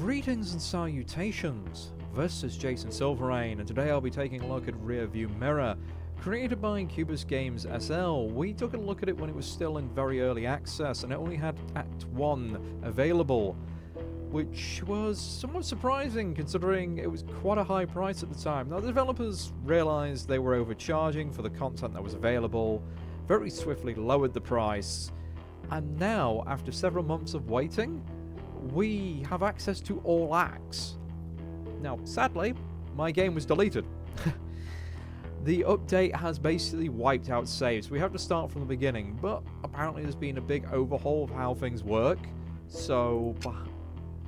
Greetings and salutations. This is Jason Silverain, and today I'll be taking a look at Rearview Mirror. Created by CUBUS Games SL, we took a look at it when it was still in very early access, and it only had Act 1 available, which was somewhat surprising considering it was quite a high price at the time. Now, the developers realized they were overcharging for the content that was available, very swiftly lowered the price, and now, after several months of waiting, we have access to all acts. Now, sadly, my game was deleted. The update has basically wiped out saves. We have to start from the beginning, but apparently there's been a big overhaul of how things work, so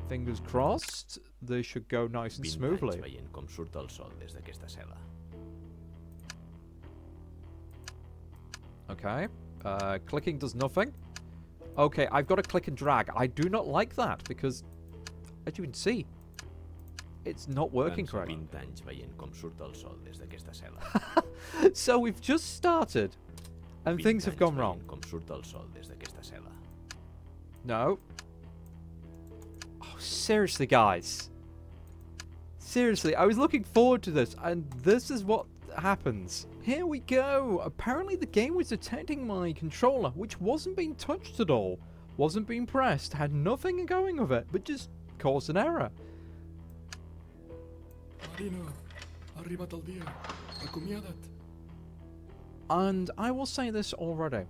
fingers crossed, they should go nice and smoothly. Okay, clicking does nothing. Okay, I've got to click and drag. I do not like that because, as you can see, it's not working correctly. So we've just started, and things have gone wrong. No. Oh, seriously, guys. Seriously, I was looking forward to this, and this is what happens. Here we go. Apparently the game was detecting my controller, which wasn't being touched at all, wasn't being pressed, had nothing going with it, but just caused an error. And I will say this already.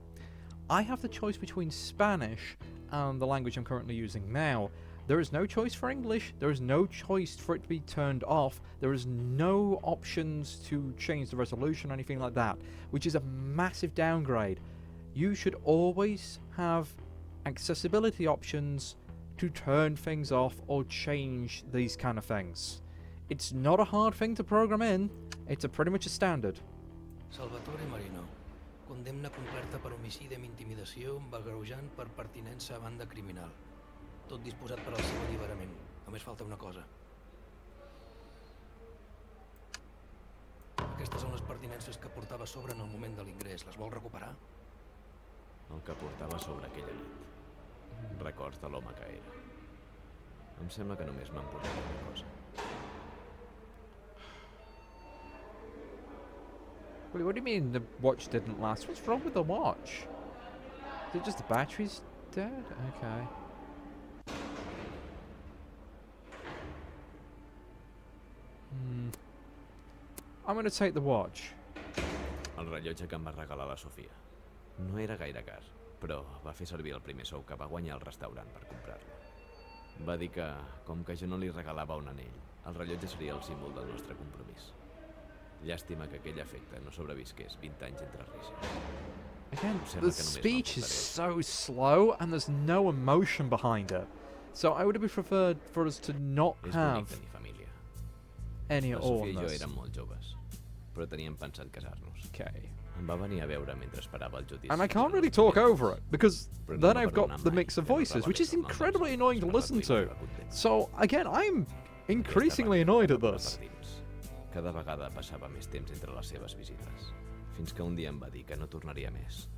I have the choice between Spanish and the language I'm currently using now. There is no choice for English, there is no choice for it to be turned off, there is no options to change the resolution or anything like that, which is a massive downgrade. You should always have accessibility options to turn things off or change these kind of things. It's not a hard thing to program in, it's pretty much a standard. Salvatore Marino, condemna completa per homicidi amb intimidació amb agreujant per pertinença a banda criminal. Tot disposat per al seu alliberament. Només falta una cosa. Aquestes són les pertinences que portava a sobre en el moment de l'ingrés. Les vol recuperar? El que portava a sobre aquella nit. Records de l'home que era. Em sembla que només m'han portat una cosa. Wait, what do you mean the watch didn't last? What's wrong with the watch? Is it just the battery's dead? Okay. I'm gonna take the watch. El rellotge que em va regalar la Sofia. No era gaire car, però va fer servir el primer sou que va guanyar al restaurant per comprar-lo. Va dir que, com que jo no li regalava un anell, el rellotge seria el símbol del nostre compromís. Llàstima que aquell efecte no sobrevisqués 20 anys entre risses. Again, the speech is so slow and there's no emotion behind it. So I would have preferred for us to not have any at all. La Sofia i jo érem molt joves, però teníem pensat casar-nos. Okay. Em va venir a veure mentre esperava el judici. And I can't really talk over it, because then I've got the mix of voices, which is incredibly annoying to listen to. So, again, I'm increasingly annoyed at this. Cada vegada passava més temps entre les seves visites, fins que un dia em va dir que no tornaria més.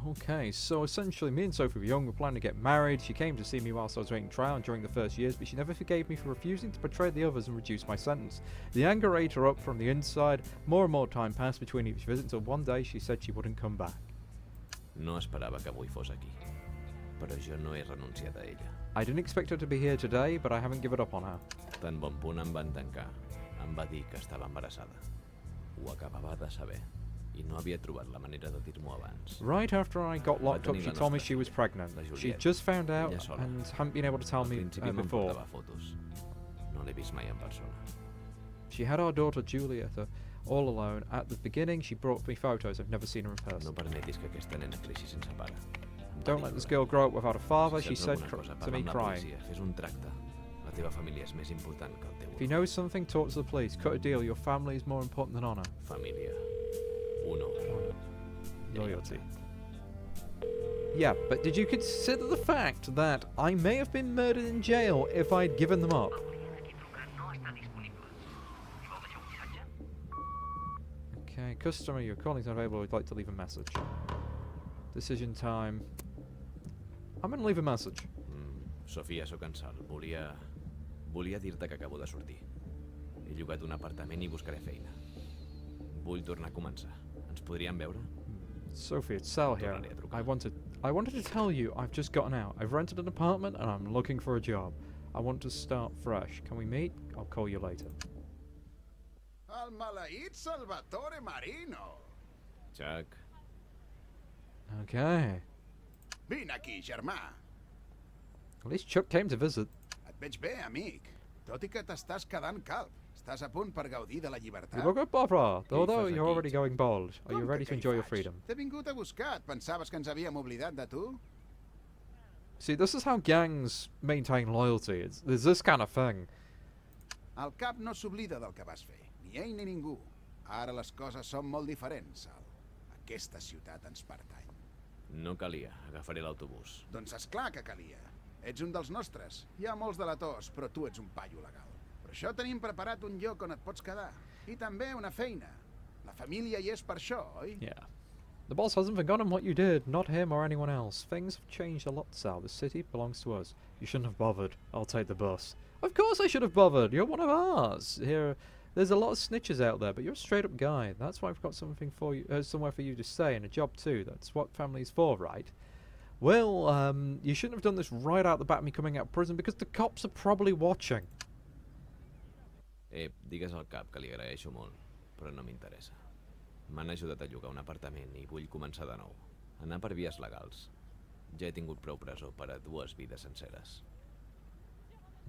Okay, so essentially me and Sophie were young, we were planning to get married. She came to see me whilst I was waiting trial during the first years, but she never forgave me for refusing to betray the others and reduce my sentence. The anger ate her up from the inside. More and more time passed between each visit until one day she said she wouldn't come back. No esperava que avui fos aquí, però jo no he renunciat a ella. I didn't expect her to be here today, but I haven't given up on her. Tan bon punt em van tancar, em va dir que estava embarassada. Ho acabava de saber. I no havia trobat la manera de dir-m'ho abans. Right after I got locked up, she told me she was pregnant. She just found out and hadn't been able to tell me before. No l'he vist mai en persona. She had our daughter Julieta all alone. At the beginning, she brought me photos. I've never seen her in person. No permetis que aquesta nena creixi sense pare. Don't let this girl grow up without a father, she said to me crying. Fes un tracte. La teva família és més important que el teu. If you know something, talk to the police. Cut a deal. Your family is more important than honor. Família. Uno. Loyalty. Yeah, but did you consider the fact that I may have been murdered in jail if I'd given them up? Okay, customer, your call is not available. I'd like to leave a message. Decision time. I'm going to leave a message. Sofia, sóc en Sal. Volia dir-te que acabo de sortir. He llogat un apartament i buscaré feina. Vull tornar a començar. Ens podríem veure? Sophie, it's Sal here. Tornaré a trucar. I wanted to tell you I've just gotten out. I've rented an apartment and I'm looking for a job. I want to start fresh. Can we meet? I'll call you later. El maleït Salvatore Marino. Chuck, Okay. Vine aquí, germà. At least Chuck came to visit. Et veig bé, amic. Tot i que t'estàs quedant calb. Estàs a punt per gaudir de la llibertat. You look good, Barbara. Although fas you're aquí, already going bald. Are you Com ready que to què hi enjoy your faig? freedom? T'he vingut a buscar. Et pensaves que ens havíem oblidat de tu? See, this is how gangs maintain loyalty. There's this kind of thing. El cap no s'oblida del que vas fer. Ni ell ni ningú. Ara les coses són molt diferents, Sal. Aquesta ciutat ens pertany. no calia. Agafaré l'autobús. Doncs és clar que calia. Ets un dels nostres. Hi ha molts delators, però tu ets un paio legal. Per això tenim preparat un lloc on et pots quedar. I també una feina. La família hi és per això, oi? Yeah. The boss hasn't forgotten what you did, not him or anyone else. Things have changed a lot, Sal. The city belongs to us. You shouldn't have bothered. I'll take the bus. Of course I should have bothered. You're one of ours. There's a lot of snitches out there, but you're a straight-up guy. That's why I've got something for you, somewhere for you to stay, and a job too. That's what family's for, right? Well, you shouldn't have done this right out the bat of me coming out of prison, because the cops are probably watching. Digues al cap que li agraeixo molt, però no m'interessa. M'han ajudat a llogar un apartament i vull començar de nou. Anar per vies legals. Ja he tingut prou presó per a 2 vides senceres.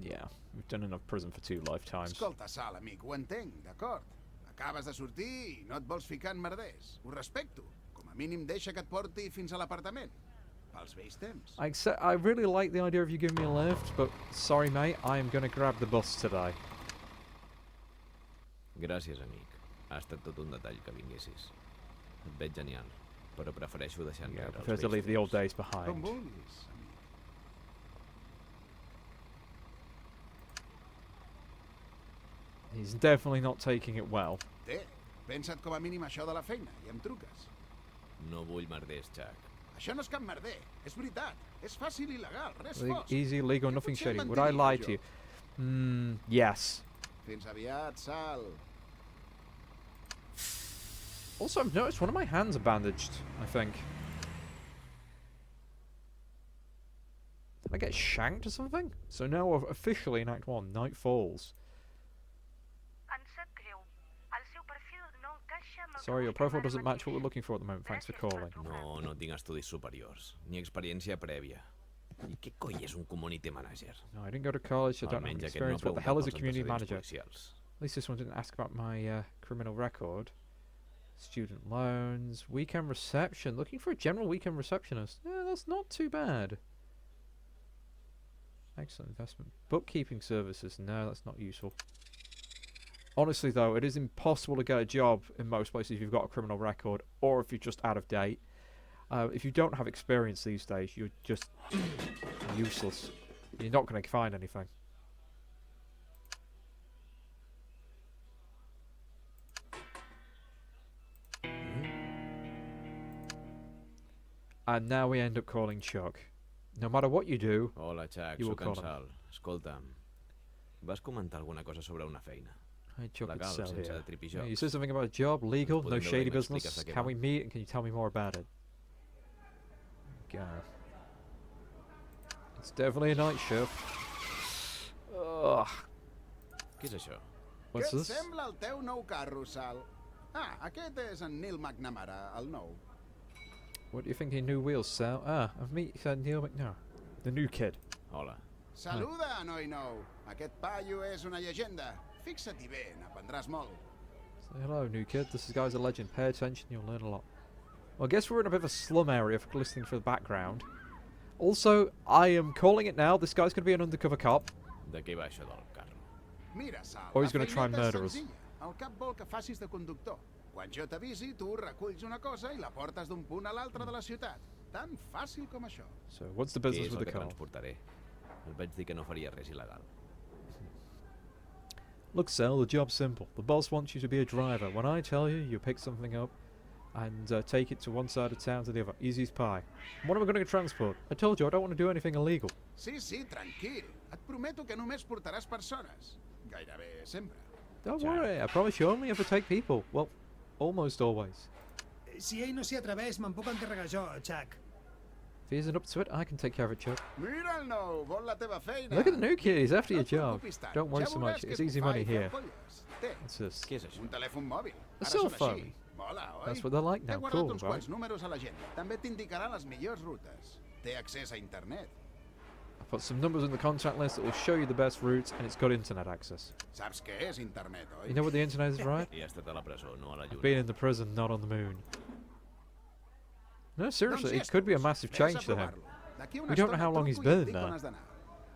Yeah, we've done enough prison for 2 lifetimes. Escolta, Sal, amic, ho entenc, d'acord. Acabes de sortir i no et vols ficar en merders. Ho respecto. Com a mínim deixa que et porti fins a l'apartament. Pels vells temps. I really like the idea of you giving me a lift, but sorry, mate, I am going to grab the bus today. Gràcies, amic. Ha estat tot un detall que vinguessis. Et veig genial, però prefereixo deixar Yeah, I enrere prefer els to vells leave the old temps. days behind. Com vulguis, amic. He's definitely not taking it well. Té, pensa't com a mínim això de la feina i em truques. No vull merders, Chuck. Això no és cap merder, és veritat. És fàcil i legal, res Like, fos. easy, legal, Que nothing potser shady. Would I mentiria, lie jo. to you? Yes. Fins aviat, Sal. Also, I've noticed one of my hands are bandaged, I think. Did I get shanked or something? So now we're officially in Act 1, Night Falls. Ens sap greu. El seu perfil no encaixa amb el que Sorry, your busquem profile ara doesn't match what we're mateix. looking for at the moment. Thanks for Gràcies per calling. trucar. No tinc estudis superiors, ni experiència prèvia. I què coi és un community manager? No, I didn't go to college, I don't have Almenys any aquest no experience. What the pregunta hell is a pels community antecedents manager? policials. At least this one didn't ask about my criminal record. Student loans, weekend reception. Looking for a general weekend receptionist. Yeah, that's not too bad. Excellent investment. Bookkeeping services. No, that's not useful. Honestly, though, it is impossible to get a job in most places if you've got a criminal record or if you're just out of date. If you don't have experience these days, you're just useless. You're not going to find anything. And now we end up calling Chuck. No matter what you do, Hola, Chuck, You will sóc en call Sal. Escolta'm, vas comentar alguna cosa sobre una feina. hey, Chuck, it's Legal, Sal sense here. tripijocs. You said something about a job, legal, no podem veure shady i m'expliques business. de què Can va? we meet and can you tell me more about it? Go. It's definitely a night shift. Ugh. Què és això? What's Què et this? sembla el teu nou carro, Sal? Ah, aquest és en Neil McNamara, el nou. What do you think he new wheels sell? Ah, I've met Neil McNair, the new kid. Hola. Saluda, noi nou. Aquest paio és una llegenda. Fixa-t'hi bé, n'aprendràs molt. Say hello, new kid. This guy's a legend. Pay attention, you'll learn a lot. Well, I guess we're in a bit of a slum area for listening for the background. Also, I am calling it now. This guy's going to be an undercover cop. De què va això del carro? Mira, Sal, Or he's la gonna try and feineta és murder us. senzilla. El cap vol que facis de conductor. Quan jo t'avisi, tu reculls una cosa i la portes d'un punt a l'altre de la ciutat. Tan fàcil com això. So, what's the Què business és el with the que car? transportaré? Et vaig dir que no faria res il·legal. Look, Sal, the job's simple. The boss wants you to be a driver. When I tell you, you pick something up, and take it to one side of town to the other. Easy as pie. What am I going to transport? I told you I don't want to do anything illegal. Sí, sí, tranquil. Et prometo que només portaràs persones. Gairebé sempre. Don't worry, I promise you only ever take people. Well, almost always. Si ell no s'hi atreveix, me'n puc encarregar jo, Chuck. If he isn't up to it, I can take care of it, Chuck. Mira el nou, vol la teva feina. Look at the new kid, he's after your No et job. preocupis tant, Don't worry ja so veuràs much, que it's t'ho easy fa money i here. t'empolles. Té, What's this? Què és això? un telèfon mòbil. A Ara cell són phone. així. Mola, oi? That's what they're like T'he now. guardat Cool, uns right? quants números a l'agenda. També t'indicarà les millors rutes. Té accés a internet. I put some numbers in the contact list that will show you the best routes, and it's got internet access. Saps què és internet, oi? You know what the internet is, right? I ha estat a la presó, no a la lluna. Being in the prison, not on the moon. No, seriously, Doncs it ja could be a estàs. massive Vés change a to him. provar-lo. D'aquí una We don't know estona how long truco he's i et been dic there. on has d'anar.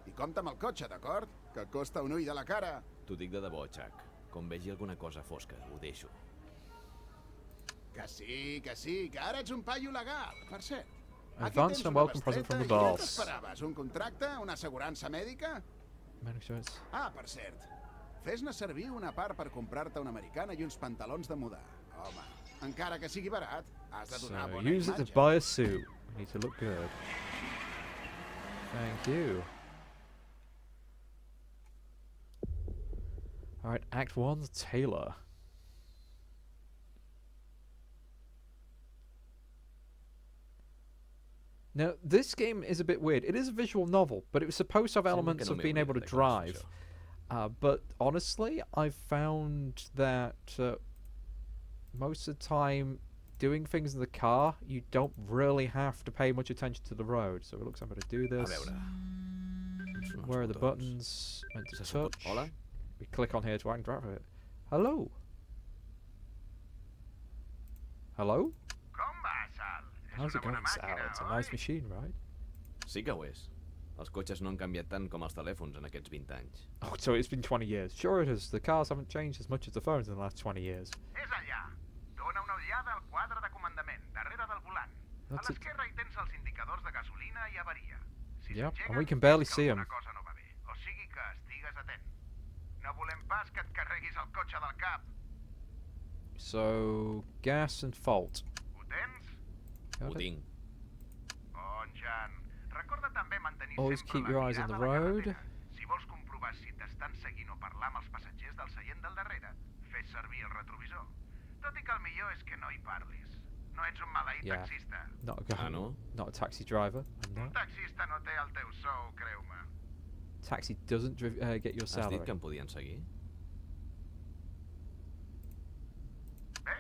I compta amb el cotxe, d'acord? Que costa un ull de la cara. T'ho dic de debò, Chuck. Com vegi alguna cosa fosca, ho deixo. Que sí, que ara ets un paio legal. Per cert, aquí Advance tens and una welcome present from the bestreta i què boss. t'esperaves? Un contracte? Una assegurança mèdica? Managers. Ah, per cert, fes-ne servir una part per comprar-te una americana i uns pantalons de mudar. Home, encara que sigui barat, has de So donar bona use it to imatge. buy a suit. We need to look good. Thank you. Alright, Act 1, Taylor. Now, this game is a bit weird. It is a visual novel, but it was supposed to have Sembla elements que no of m'he being able to oblidat de com és drive. això. But honestly, I found that most of the time, doing things in the car, you don't really have to pay much attention to the road. So it looks like I'm going to do A this. veure... Són els Where are the botons. buttons meant to Se supon- touch? Hola? We click on here to act drive it. Hello? Hello? Com va, Sal? És How's it una bona going, Sal? màquina, It's a nice oi? machine, right? Sí que ho és. Els cotxes no han canviat tant com els telèfons en aquests 20 anys. Oh, so it's been 20 years. Sure it is. The cars haven't changed as much as the phones in the last 20 years. És allà. Dóna una ullada al quadre de comandament, darrere del volant. That's A it. l'esquerra hi tens els indicadors de gasolina i avaria. Si Yep, s'engeguen, and we can barely és que see 'em. alguna cosa no va bé. O sigui que estigues atent. No volem pas que et carreguis el cotxe del cap. So, gas and fault. Ho tens? Got Ho it? tinc. Bon, Jan. Recorda també mantenir Always sempre keep la your eyes on mirada the a la road. carretera. Si vols comprovar si t'estan seguint o parlar amb els passatgers del seient del darrere, fes servir el retrovisor. Tot i que el millor és que no hi parlis. No ets un maleït Yeah. taxista. Not a guy. Ah, no? Not a taxi driver. I'm Un not. taxista no té el teu sou, creu-me. Taxi doesn't get your Has salary. dit que em podien seguir? Bé,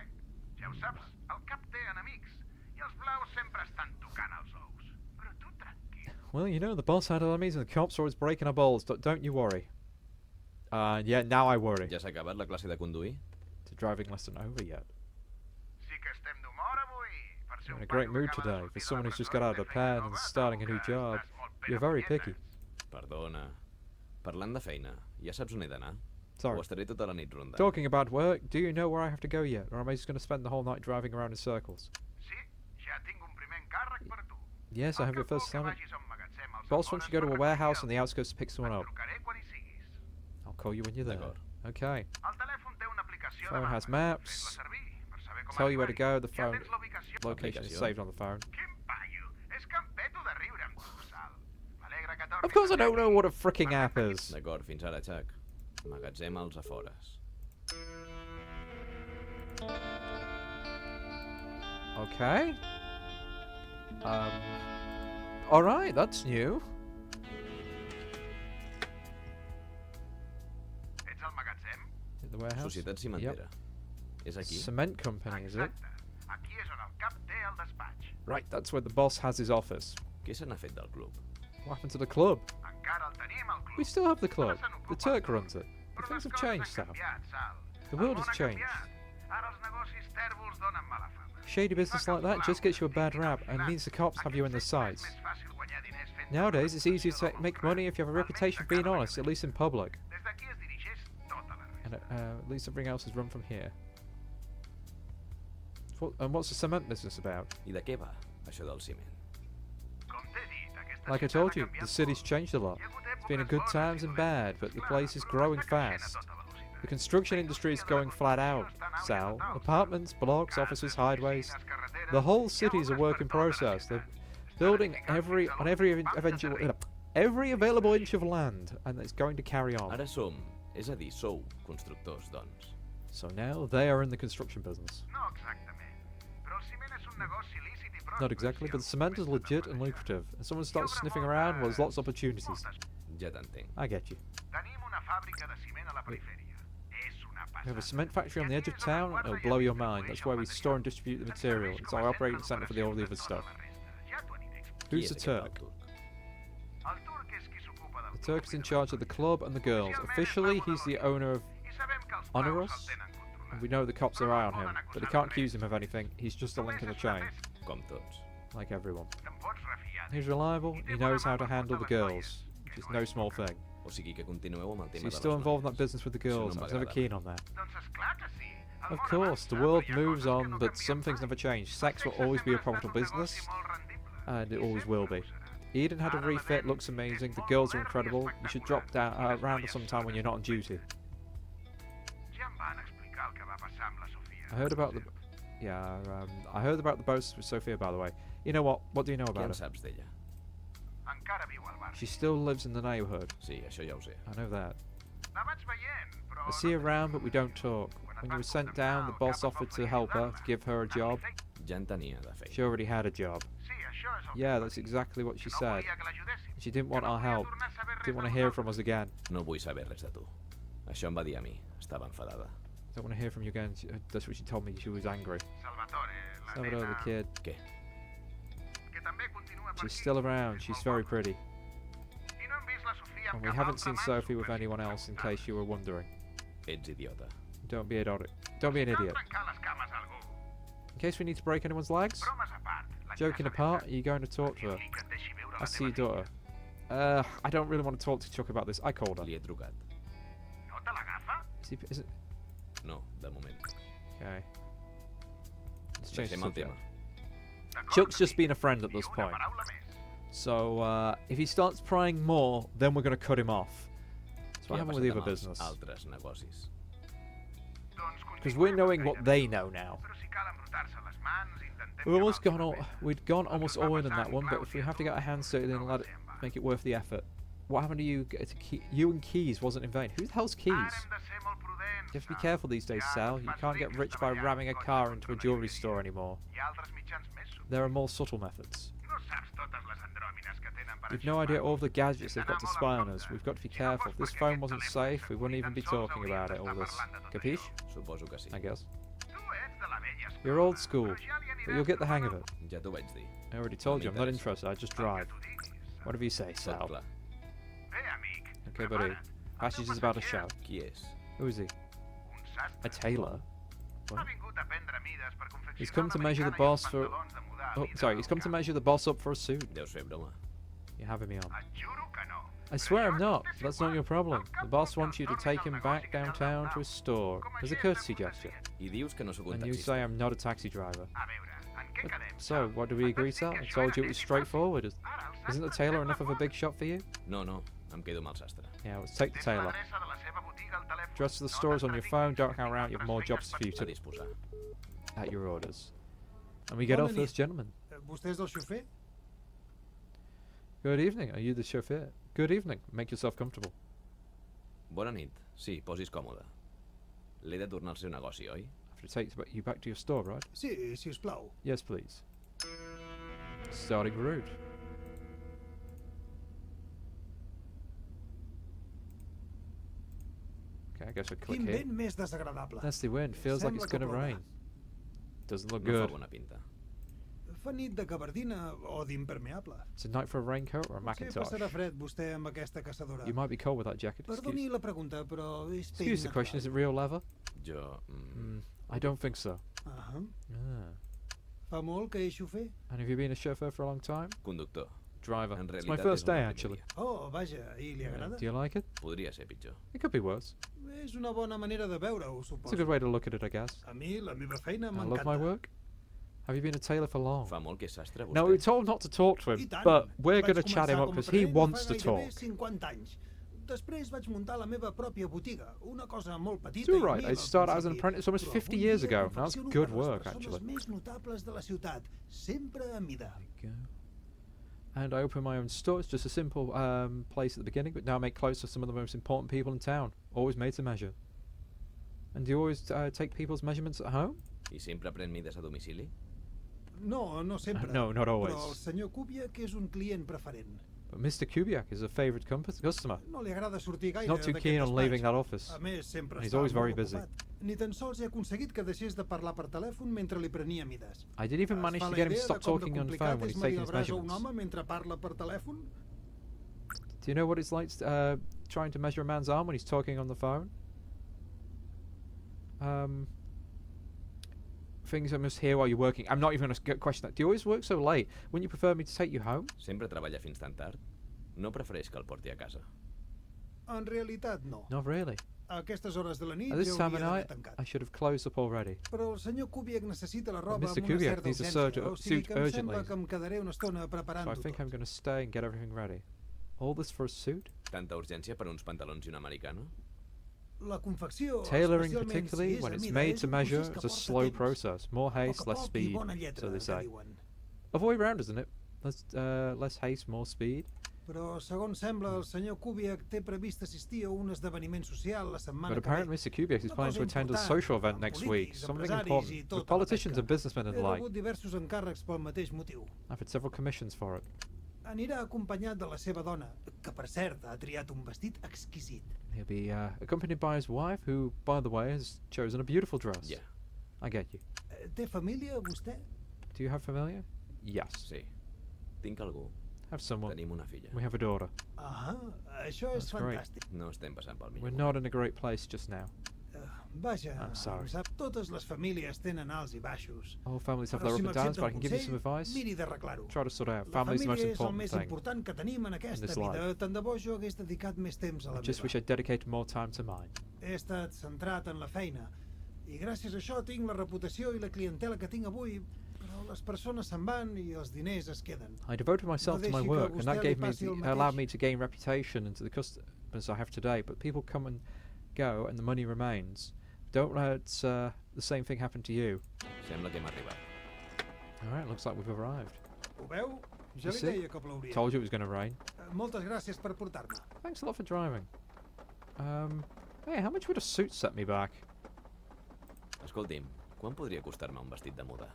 ja ho saps, el cap té enemics i els blaus sempre estan tocant els ous. Però tu tranquil. Well, you know, the boss had enemies and the cops are always breaking our balls. Don't you worry. Yeah, now I worry. Ja s'ha acabat la classe de conduir? The driving lesson over yet. Sí que estem d'humor avui. Per ser You're in un a great paio que mood acaba de today. sortir For de someone la who's just presó got i out of té the feina pen and nova, starting a new segur que job, estàs molt you're very picky. perepunyetes. Perdona. Parlant de feina, ja saps on he d'anar? Sorry. O estaré tota la nit rondant? Talking about work, do you know where I have to go yet? Or am I just going to spend the whole night driving around in circles? Sí, ja tinc un primer encàrrec per tu. Yes, I El have your que first vol que assignment. vagis a un magatzem als Boss wants you to go to a afores per warehouse recollir on the outskirts to pick someone Et up. trucaré quan hi siguis. I'll call you when you're there. D'acord. Okay. El telèfon té una aplicació Phone de has mapes. maps. Fes-la servir per saber com Tell you where to arribar-hi. go. The Ja phone tens la ubicació. location is Aplicació. saved on the phone. Quin paio! És que em peto de riure amb tu, Sal. M'alegra que tornis Of course I a don't know ser-hi. what a freaking app is. D'acord, fins ara, Chuck. Magatzem als afores. Okay. Alright, that's new. Ets al magatzem? At the warehouse. Societat cimentera. És aquí? Cement company, is it? Exacte. Aquí és on el cap té el despatx. Right, that's where the boss has his office. Què se n'ha fet del club? What happened to the club? Encara el tenim, el club. We still have the club. Ara se n'ocupa The el Turk Turk. runs it. But Però things les have coses changed, han Sal. canviat, Sal. The El world món has ha changed. canviat. Ara els negocis tèrbols donen mala fama. Shady business like that just gets you a bad rap and means the cops have you in their sights. Nowadays, it's easier to make money if you have a reputation for being honest, at least in public. Des d'aquí es dirigeix tota la And resta. at least everything else is run from here. And what's the cement business about? I de què va, això del ciment? Com t'he dit, aquesta Like I ciutat told ha you, canviat the city's molt. changed a lot. Hi ha hagut It's been a èpoques good bones times i and dolentes, bad, but the clar, place is però no growing està creixent a fast. tota velocitat. The construction industry is going flat out, Sal. Apartments, blocks, offices, highways. The whole city's a work in process. They're building every available inch of land, and it's going to carry on. Ara som, és a dir, sou constructors, doncs. So now they are in the construction business. No exactament. Però el ciment és un negoci lícit i pròsper. Not exactly, but the cement is legit and lucrative. If someone starts sniffing around, well, there's lots of opportunities. Ja t'entenc. I get you. Tenim una fàbrica de ciment a la perifèria. És una We have a passada. cement factory on the edge of town, and it'll blow your mind. That's where we store and distribute the material. It's our operating center for all the other stuff. Ja t'ho aniré explicant. Who's the Qui és aquest Turk? tal turc? El turc és qui s'ocupa del The Turk is in charge of the club and the girls. Officially, he's the owner of I sabem que els Honor paus Us, el tenen controlat. and we know the cops are eye on him, but they can't accuse him of anything. He's just a link in the chain, Com tots. like everyone. Te'n pots refiar. He's reliable, he knows how to handle the girls, which is no small thing. O sigui que continueu amb el So tema he's de still les involved in that noies. business with the girls. I was never keen on that. Doncs esclar que sí. El Of món course, the avança, world però hi ha moves coses que on, no but canvien some things mai. never change. Sex will El always be a sexe profitable sempre ha estat un business, negoci molt rendible. and it I always sempre will ho be. serà. Eden had a refit, looks amazing. The girls are incredible. You should drop down around sometime when you're not on duty. Ja em van explicar el que va passar amb la Sofia. I heard about the, I heard about the boast with Sophia, by the way. You know what? What do you know Què about en her? saps d'ella? Encara viu al barri. She still lives in the neighborhood. Sí, això ja ho sé. I know that. La vaig veient, però... I see her around, but we don't talk. When you were sent down, the boss offered to help her, to give her a job. Ja en tenia, de feina. She already had a job. Sí, això és el Yeah, que that's exactly what she no said. volia que l'ajudéssim. She didn't want Que no our volia help. tornar a saber res Didn't want to de hear nosaltres. from us again. No vull saber res de tu. Això em va dir a mi. Estava enfadada. Don't want to hear from you again. That's what she told me. She was angry. Salvatore, la Salvador, the nena, kid. Què? que també continua per She's aquí. still around. És She's molt very guapa. pretty. I no hem vist la Sofia amb And we cap haven't altre seen manso Sophie with que anyone sigui else, in preguntar. case you were wondering. Ets idiota. Don't be idiotic. Don't be an Cal idiot. trencar les cames a algú. In case we need to break anyone's legs? Bromes a part. la Joking Xaça apart, Benja. are you going to talk to her? Digue-li que et deixi veure I la see your teva daughter. filla. I don't really want to talk to Chuck about this. I called her. Li he trucat. No te l'agafa? Is it? No, de moment. Okay. Let's change the Deixem el subject. tema. D'acord, Chuck's just amic. been a friend at Ni this una point. paraula més. So, if he starts prying more, then we're going to cut him off. That's Què what ha happened with the passat other amb els business. altres negocis? Doncs Because continuem we're amb knowing la what feina. they know now. Però si cal embrutar-se les mans, intentem We've almost que gone all, valgui la pena. we'd gone almost all in on that passant, one, but if we Clàudia, have to get our hands dirty, then no let va it ser en va. make it worth the effort. What happened to you? You and Keys wasn't in vain. Who the hell's Keys? Ara hem de ser molt prudents, You have to be Sal. careful these days, Hi ha Sal. You altres can't get rics rich by treballant ramming a coses car into a contra jewelry la store llibreria. anymore. Hi ha altres mitjans més subtils. There are more subtle methods. No saps totes les andròmines que tenen per You've no enxufar. idea all the gadgets they've got to Hem spy d'anar on molt us. amb We've got to be compte. careful. If this Si no fos phone perquè wasn't aquest telèfon safe, we wouldn't ni even tan be sols talking hauríem about it, all d'estar this. parlant de tot Capiche? això. Suposo que sí. I guess. Tu ets de la vella escola, You're old school, però ja li but aniràs you'll get the hang of trobant it. Ja t'ho vaig dir. I already told you, I'm not m'interessa. interested. I just el que drive. tu diguis. Whatever you say, Tot Sal. clar. Bé, amic, Okay, buddy. prepara't. Passage El is teu about to passatger, shout. Qui és? Who is he? un sastre, A tailor? ha vingut a prendre mides per confeccionar He's come to una measure the americana i boss uns for... pantalons de mudar a Oh, mida sorry, del he's come to cap. measure the boss up for a suit. Deus fer broma. You're having me on. Et juro que no. I Però swear això I'm not. és That's not igual. your problem. Al cap The boss poc wants you to tornis take al him negoci back que té al downtown to Downtown. his store Com a as a agent courtesy de gesture. I dius que no sóc un And you taxista. say I'm not a taxi driver. A veure, en què quedem? So, what do we agree, Sal? I told you it was straightforward. Ara, el Isn't the sastre tailor sembla enough of a fort. big shot for you? No, no, em quedo amb el sastre. Yeah, let's take the Tens tailor. l'adreça de la seva botiga al telèfon. Dress to the No stores on your phone, t'entretinguis, don't que hang tinc around, you have altres more feines jobs for per you A to disposar. at your orders. And we get Bona off this nit. gentleman. Vostè és el xofer? Good evening, are you the chauffeur? Good evening, make yourself comfortable. Bona nit. Sí, posis còmode. L'he de tornar al seu negoci, oi? I have to take you back to your store, right? Sí, si us plau. Yes, please. Starting route. Okay, I guess we click Quin here. vent més desagradable. That's the wind. Feels like Sembla it's que gonna plourà. rain. Doesn't look No fa good. bona pinta. Fa nit de gabardina o d'impermeable. It's a night for a raincoat or a Potser Macintosh. passarà fred vostè amb aquesta caçadora. You might be cold with that jacket. Perdoni la pregunta, però és pell Excuse the question, is it real leather? Jo... I don't think so. Ah, Ah. fa molt que és xofer? And have you been a chauffeur for a long time? Conductor. Driver. En It's my realitat first és una day, primera. actually. Oh, vaja, i li agrada? Do you like it? Podria ser pitjor. It could be worse. És una bona manera de veure-ho, It's a suposo. good way to look at it, I guess. A mi, la meva feina I love my m'encanta. work. Have you been a tailor for long? Fa molt que és sastre, vostè? No, we were told not to talk to I him, tant. but we're Vaig going to chat him començar up com a because he aprenent wants fa to gairebé talk. 50 anys. Després vaig muntar la meva pròpia botiga, una cosa molt petita You're i right, meva I al started as an principi, apprentice almost però 50 avui years dia ago. That's confecciono good per les work, persones actually. més notables de la ciutat, sempre a mida. There you go. And I opened my own store. It's just a simple place at the beginning, but now I make clothes for some of the most important people in town. Always made to measure. And do you always take people's measurements at home? I sempre pren mides a domicili? No, no sempre. No, not always. Però el senyor Kubiak és un client preferent. But Mr. Kubiak is a favourite customer. No li agrada sortir gaire He's not too d'aquest keen on despatx. leaving that office. A més, sempre And he's està always very molt busy. ocupat. Ni tan sols he aconseguit que deixés de parlar per telèfon mentre li prenia mides. I didn't even Es manage fa to la get him to idea stop de com de talking on the complicat phone when és he's medir taking el his braç a un measurements. home mentre parla per telèfon? Do you know what it's like trying to measure a man's arm when he's talking on the phone? Things I must hear while you're working. I'm not even going to question that. Do you always work so late? Wouldn't you prefer me to take you home? Sempre treballa fins tan tard? No prefereix que el porti a casa? En realitat, no. Not really. A aquestes hores de la nit At this ja time of hauria d'haver night, tancat. I should have closed up already. Però el senyor Kubiak necessita la roba Mr. amb una Kubiak certa needs a urgència, o sigui suit que em urgently. sembla que em quedaré una estona So I preparant-ho think I'm tot. going to stay and get everything ready. All this for a suit? Tanta urgència per uns pantalons i un americano? La confecció, Tailoring, especialment particularly si when és it's a mida, made és to un measure, procés que it's a porta slow temps. process. More A haste, poc a less poc i speed, bona lletra, so they que say. diuen. Other way round, isn't it? Less haste, more speed. Però, segons sembla, el senyor Kubiak té previst assistir a un esdeveniment social la setmana But que apparently ve. Mr. Kubiak is Una planning cosa to attend a important, social event amb next week. polítics, Something empresaris important. i With tota la politicians pesca. and businessmen and He the like. rebut diversos encàrrecs pel mateix motiu. I've had several commissions for it. Anirà acompanyat de la seva dona, que per cert ha triat un vestit exquisit. He'll be accompanied by his wife, who, by the way, has chosen a beautiful dress. Ja, I get you. Té família, vostè? Do you have familiar? Yes. sí. Tinc algú. Have someone. Tenim una filla. We have a daughter. Ah, això és That's great. fantàstic. No estem passant pel We're millor. not in a great place just now. Vaja, I'm sorry. sap, totes les famílies tenen alts i baixos. All families have Però their si up and downs, m'accepta but I un can give you some consell, advice. miri d'arreglar-ho. Try to sort it out. La Family's the most família és el important més thing. important que tenim en aquesta this vida. life. Tant de bo jo hagués dedicat més temps a I la just wish meva. I'd dedicated more time to mine. He estat centrat en la feina i gràcies a això tinc la reputació i la clientela que tinc avui, però les persones se'n van i els diners es queden. I devoted myself to my deixi que work, and vostè that li gave me passi el allowed mateix. me to gain reputation and to the customers I have today. But people come and go, and the money remains. Don't let the same thing happen to you. Sembla que hem arribat. All right, looks like we've arrived. Ho veu? Jo You li see? deia que plouria. Told you it was going to rain. Moltes gràcies per portar-me. Thanks a lot for driving. Hey, how much would a suit set me back? Escolti'm, quan podria costar-me un vestit de moda?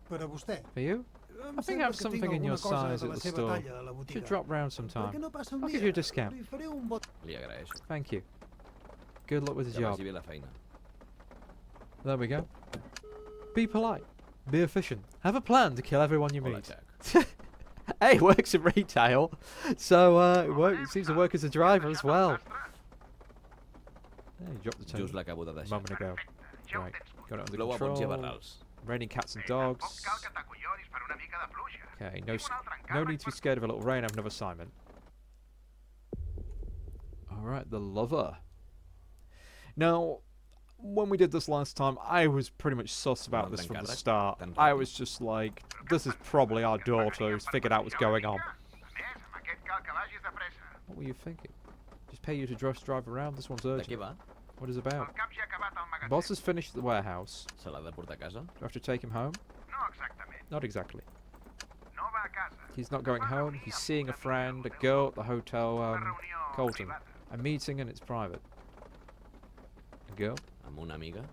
Per a vostè. For you? Em I think I sembla have que something tinc in your alguna cosa size de at la the seva store. talla a la botiga. Should drop round Per sometime. què no passa un I'll dia? give you a discount. Li faré un bot... Li agraeixo. Thank you. Good luck with the Que job. vagi bé la feina. There we go. Be polite. Be efficient. Have a plan to kill everyone you Hola, meet. Jack. Hey, works in retail, so it seems to work as a driver as well. Yeah, you dropped the Just tone l'acabo de a deixar. moment ago. Ja ho Right, tens tot. got it under Plou a bons i a control. barrals. Raining cats and Tampoc dogs. cal que t'acollonis per una mica de pluja. Okay, Tinc un altre no encàrrec need to be per scared of a little rain. I have another assignment. All right, the lover. Now, when we did this last time, I was pretty much sus about this from the start. I was just like, this is probably our daughter who's figured out what's going on. A més, amb aquest cal que vagis de pressa. What were you thinking? Just pay you to drive around? This one's De urgent. què va? What is it El about? cap ja ha acabat al magatzem. Boss has finished at the warehouse. Se l'ha de portar a casa? Do I have to take him home? No exactament. Not exactly. No va a casa. He's not going home. He's seeing a friend, a girl at the hotel, Colton. A meeting and it's private. A girl? Amb una amiga?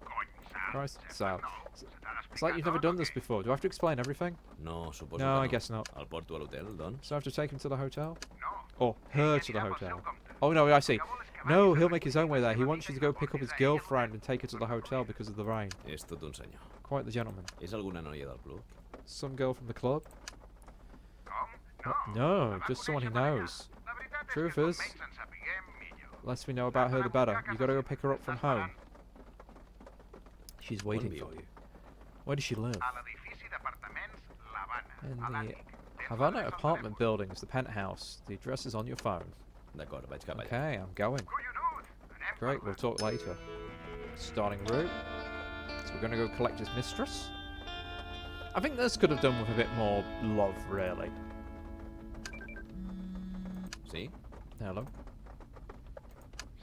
Cony, Sal. Christ, Sempre Sal. nou. Se t'ha It's d'explicar like you've never tot, done o this què? before. Do I have to explain everything? No, suposo No, que I guess not. El porto a l'hotel, doncs? So I have to take him to the hotel? No. Or her to the hotel? Oh no, I see. No, he'll make his own way there. He wants you to go pick up his girlfriend and take her to the hotel because of the rain. És tot un senyor. Quite the gentleman. És alguna noia del club? Some girl from the club? Com? No, La va just someone he conèixer per allà. knows. La veritat Truth és que is- com menys en sapiguem, millor. The less we know about her, the better. You gotta go pick her up from home. She's waiting viu? for you. Where does she live? A l'edifici d'apartaments l'Havana, In a the l'àtic. Tens Havana l'adreç al apartment telèfon. buildings, the penthouse. The address is on your phone. D'acord, vaig cap allà. Okay, I'm going. Collonut! Anem Great, we'll parlant. talk later. Starting route. So we're gonna go collect his mistress. I think this could have done with a bit more love, really. Sí? Hello.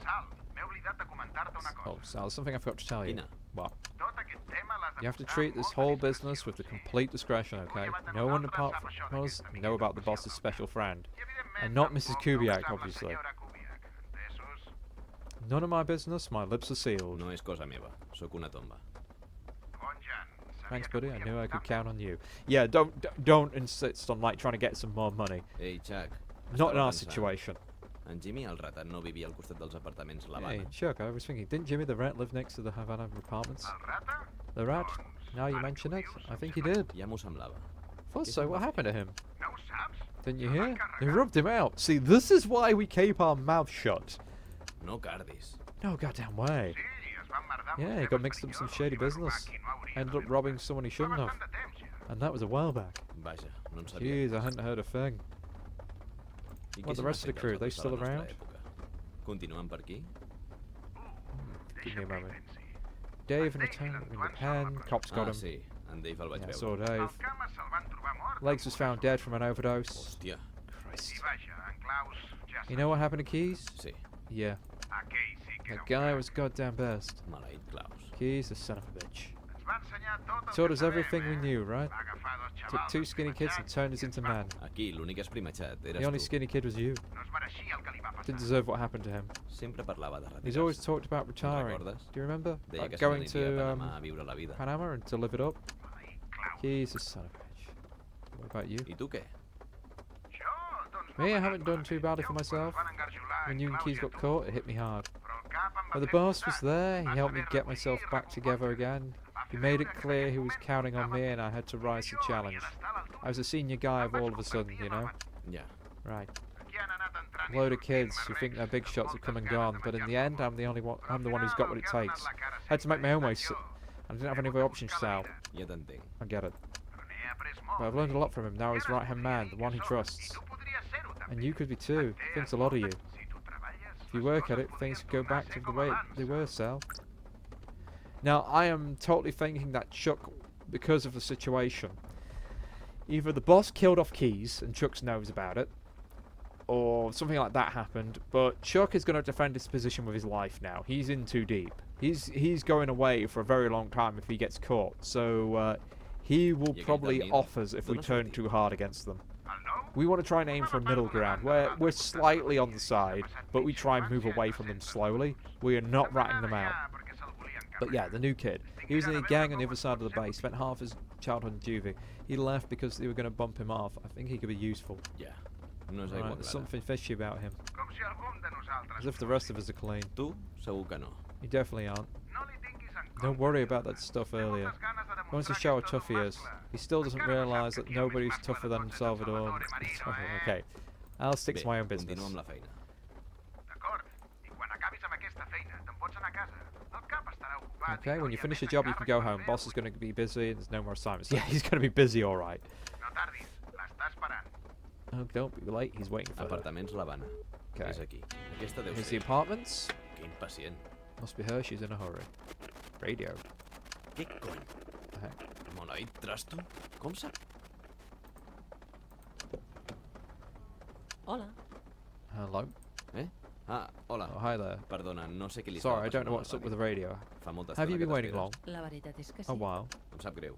Sal, m'he oblidat de comentar-te una Oh, cosa. Sal, something I forgot to tell you. Quina? What? Tot aquest tema l'has de You have to portar treat amb this molta whole discreció, business with the sí. complete discretion, okay? No one apart from us know about the boss's special friend. I evidentment, And not Mrs. tampoc no ho Kubiak, sap la obviously. senyora Kubiak. Entesos? None of my business, my lips are sealed. No és cosa meva. Sóc una tomba. Bon Jan, sabia Thanks, que buddy. I podia knew I could comptar count on you. Yeah, don't insist on like trying to get some more money. Ei, Chuck. Not in estava our pensant. situation. En Jimmy, el ratat, no vivia al costat dels apartaments La Hey, Habana. Chuck, I was thinking, didn't Jimmy the rat live next to the Havana apartments? El rata? The rat? Doncs, Now you ara que mention ho it, dius, I em think he sembla- did. Ja m'ho semblava. Thought Què so. se'n What va happened to fer? him? No ho saps? Didn't you El van hear? They carregar. rubbed him out. See, this is why we keep our mouth shut. No cardis. No goddamn way. Sí, es van merdar amb Yeah, els he got temes mixed up some perillosos shady i va robar business. qui no hauria Ended up d'haver robbing robat. someone he Fa shouldn't have. bastant de temps, ja. And that was a while back. Vaja, no en sabia. Jeez, I hadn't heard a thing. I What, què the se n'ha rest of the fet crew, dels they altres still de la nostra around? època? Continuen per aquí? Give me a Deixa'm que hi moment. pensi. Dave in the Dave i town in the l'Antoine pen. són la Cops got Ah, him. sí. En Dave el vaig Yeah, I veure. saw Dave. El Cames se'l van trobar mort. Legs was found dead from an overdose. Hòstia, Christ. I vaja, en Klaus ja You know what happened to Keys? sí. Yeah, Aquell sí que era that un guy crac. was goddamn best. Maleït Klaus. Keys, the son of a bitch. Ens va ensenyar tot el Told que us sabem, everything we knew, right? Va agafar dos Took xavals two skinny kids and turned us into men. Aquí, l'únic esprimatxat The eres only tu. skinny kid was you. No es mereixia el que li va passar. Didn't deserve what happened to him. Sempre parlava de He's always retirar-se. talked about retiring. recordes? Do you remember? Deia Like que se going n'aniria a to Panamà a viure la vida. Panama and to live it up. Maleït Klaus. He's the son of a bitch. What about you? I tu què? Jo, doncs, Me, I no m'ha haven't anat done too badly for malament. myself. Quan ens van engarjolar When en you and Klaus Keys i a got tu, caught, it hit me hard. però el cap em va But the fer boss was costat. there. He Va helped me saber get myself recollir, back together recompondre. again. Va He fer made veure it que clear en he aquell was moment counting on me estava and I had to rise to jo challenge. havia d'estar a l'altura. I was a senior guy Em of all vaig of a sudden, convertir you en el know? bat. Ja. Right. Aquí han anat entrant i Load of sortint kids who think they're big marrecs shots amb have come and moltes ganes gone, de but in menjar the end, sopar. I'm the Però al one who's final got what it hauria de takes. donar la cara Had to make my own way. sense. I didn't have any other options, Sal. Ja t'entenc. I get it. Però n'he après molt. But I've learned a lot from him. Now he's right hand man, the one he trusts. I tu podries ser-ho, també. And you could be too. Té Thinks a lot of you. Si tu treballes, If you les work at coses it, things podrien could go tornar a back ser to the com way abans. they were, Sal. Now, I am totally thinking that Chuck, because of the situation, either the boss killed off Keys and Chuck knows about it, or something like that happened, but Chuck is going to defend his position with his life now. He's in too deep. He's going away for a very long time if he gets caught, so he will Y aquell probably del off us if we Nino, turn sortit. too hard against them. El nou? We want to try and aim for a middle ground, where we're slightly on the side, but we try and move away from them slowly. We are not ratting them out. Perquè se'l volien But yeah, the new kid. He was in a gang on the other side of the base, spent half his childhood in juvie. He left because they were going to bump him off. I think he could be useful. Ja. No és Right, aigua there's clara. something fishy about him. Com si algun de nosaltres... As if the rest of us are clean. Tu, segur que no. You definitely aren't. No li tinguis en compte. Don't worry about that stuff earlier. He wants to show how tough he is. He still doesn't realise that nobody's tougher than Salvador. Okay, I'll stick to my own business. Continua amb la feina. D'acord. I quan acabis amb aquesta feina, te'n pots anar a casa. El cap estarà ocupat. Okay, when you finish your job, you can go home. Boss is going to be busy and there's no more assignments. Yeah, he's going to be busy, alright. No tardis. L'està esperant. Oh, don't be late. He's waiting for her. Apartaments La Habana. Okay. És aquí. Aquesta deu Here's the ser. apartments. Que impacient. Must be her. She's in a hurry. Radio. Què cony? The heck? Maleït trasto? Com sap? Hola. Hello. Eh? Ah, hola. Oh, hi there. Perdona, no sé què li Sorry, I estava don't know passant what's al up with the ràdio. radio. Fa molta Have estona you que been waiting t'esperes. long? La veritat és que sí. A while. Em sap greu.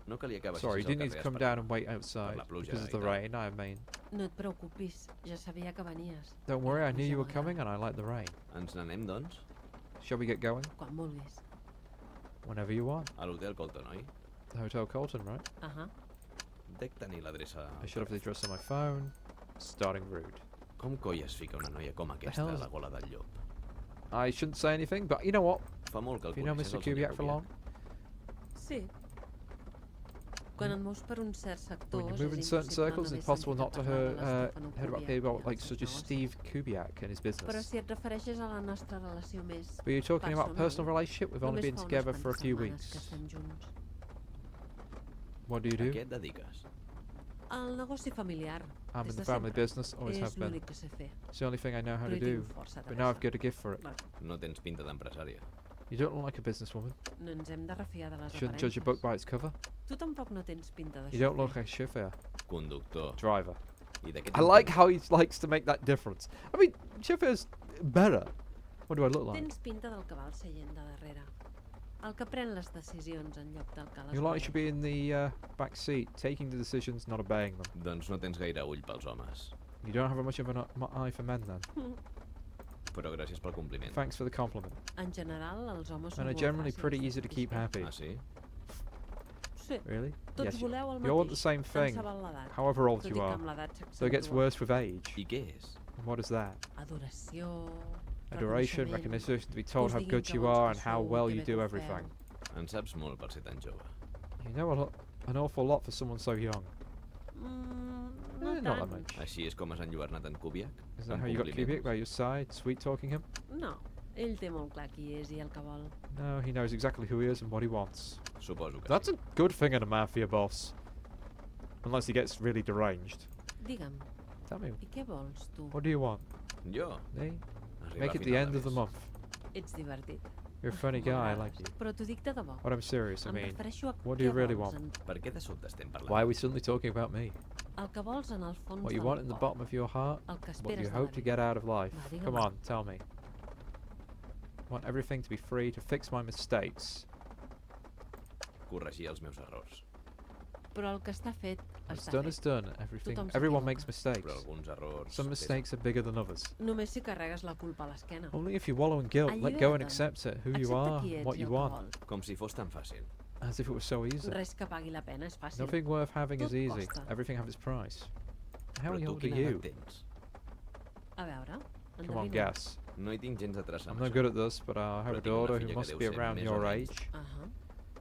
No calia que baixessis Sorry, you al didn't need to carrer come a down esperar. and wait outside la pluja because of i the tal. rain, I mean. No et preocupis, ja sabia que venies. Don't worry, I knew you were M'agrada. coming and I like the rain. Ens n'anem, doncs? Shall we get going? Quan vulguis. Whenever you want. A l'hotel Colton, oi? The Hotel Colton, right? Ahà. Dec tenir l'adreça... I should have the address on my phone. Starting rude. Com coi es fica una noia com aquesta hell a is- la gola del llop? I shouldn't say anything, but you know what? Fa molt que el Have you known coneixes, Mr. el senyor Kubiak for long? Sí. Quan et mous per uns certs When sectors, you move in és certain impossible circles, no it's haver impossible sentit a not to parlar de l'Stefano heard about Kubiak people i like els such seus as negocis. Steve Kubiak and his Però business. si et refereixes a la nostra relació més But you're talking about personal personal, relationship? We've only només been fa unes together for a quantes few setmanes weeks. que estem junts. What do you A do? què et dediques? El negoci familiar. I'm des in the de family sempre. business, always És have been. l'únic que sé fer. It's the only thing I know how Però to hi do. tinc força But now I've adreça. got a gift for it. No tens pinta d'empresària. You don't look like a businesswoman. No ens hem de refiar de les Shouldn't judge a book aparences. by its cover. Tu tampoc no tens pinta de You don't xofer. look like a chauffeur. Conductor. Driver. I de què I like t'entenc? how he likes to make that difference. I mean, Chiffer's better. What do I look like? Tens pinta del que va al seient de darrere. El que pren les decisions en lloc del que les You like should obeix. be in the back seat, taking the decisions, not obeying them. Doncs no tens gaire ull pels homes. You don't have much of an eye for men then. Però gràcies pel compliment. Thanks for the compliment. En general, els homes són And are molt generally fàcils pretty de easy to keep satisfer. happy. Ah, sí? Sí, Really? tots Yes, you voleu el you want mateix. the same Tant thing, se val l'edat. however old Tot you i que are. amb l'edat So it gets s'accentua. worse with age. I què és? And what is that? Adoració, Adoration, recognition, to be told us how diguin good que you bons are que and how sou, well que you bé do que ho everything. En saps molt per ser tan jove. You know an awful lot for someone so young. No Not that tant. much. Així és com has enlluernat en Kubiak? Is that Amb how you got compliments? Cubic by your side, sweet talking him? No, ell té molt clar qui és i el que vol. No, he knows exactly who he is and what he wants. Suposo que That's sí. a good thing in a mafia boss. Unless he gets really deranged. Digue'm, Tell me, i què vols, tu? what do you want? Jo? Me? Arribar Make a it the final end of the mes. month. Ets divertit. You're a funny guy, I like you. Però t'ho dic de debò. What I'm serious, I Em mean. refereixo a what do què you really vols want? Per què de sobte estem parlant? Why are we suddenly talking about me? el que vols en el fons What you del want in the cor. bottom of your heart? El que What esperes you de la hope to vida. get out of life? Va, digue'm. Come on, tell me. Want everything to be free, to fix my mistakes. Corregir els meus errors. Però el que està fet, What's està done fet. is done. Everything. Tothom Everyone s'equivoca. makes mistakes. Però alguns errors... Some pesen. mistakes are bigger than others. Només si carregues la culpa a l'esquena. Only if you wallow in guilt, let go and Allibera't. accept it, who you Accepta are, qui ets what i you el que want. vols. Com si fos tan fàcil. As if it was so easy. Res que pagui la pena és fàcil. Nothing worth having is Tot easy. costa. Everything has its price. How Però tu old are quina you? edat tens? A veure, Come on, endevina. guess. No hi tinc gens de traça I'm amb not això. good at this, but I have Però a tinc una daughter filla who que must deu be ser around més your o menys. age.